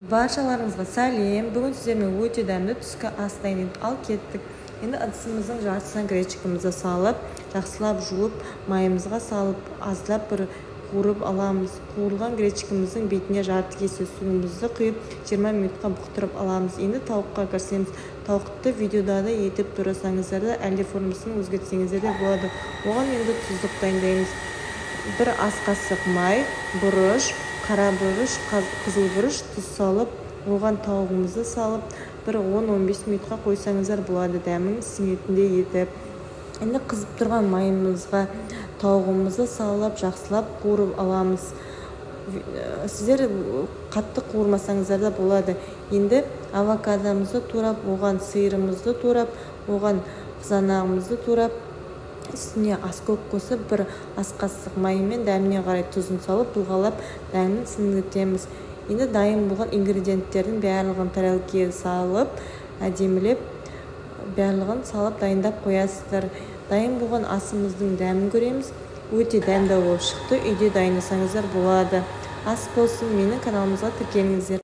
Barşalarыңызға сәлем. Бүгін сіздермен өте дәмді түскі ас дайындап ал кеттік. Енді ыдысымыздың жартысына гречкамызды салып, жақсылап жуып, майымызға салып, аздап бір қуырып аламыз. Қуырылған гречкамыздың бетіне жарты кесе суымызды құйып, 20 минутқа бұқтырып аламыз. Енді тауыққа кірсеміз. Тауықты видеода да етіп тұрсаңыздар да, әлде формасын өзгертсеңіздер де болады. Оған енді тұздық дайындаймыз. Bir ас қасық май, бұрыш, қара бұрыш, қызыл бұрыш, тұз салып, оған тауығымызды салып, бір 10-15 минутқа қойсаңыздар болады, дәмін сіңетіндей етіп. Енді қызып тұрған майымызға тауығымызды салып, жақсылап қуырып аламыз. Сіздер қатты қуырмасаңыздар да болады. Енді авокадомызды турап, оған сиырымызды турап, оған қызанағымызды турап, үстіне аскөк қосып, бір ас қасық майымен дәміне қарай тұзын салып, бұлғалап, дәмін сіңіртеміз. Енді дайын болған ингредиенттердің барлығын тарелкеге салып, әдемілеп, барлығын салып дайындап қоясыздар. Дайын болған асымыздың дәмін көреміз. Өте дәмді болып шықты. Үйде дайындасаңыздар болады. Ас болсын, менің каналымызға тіркеліңіздер.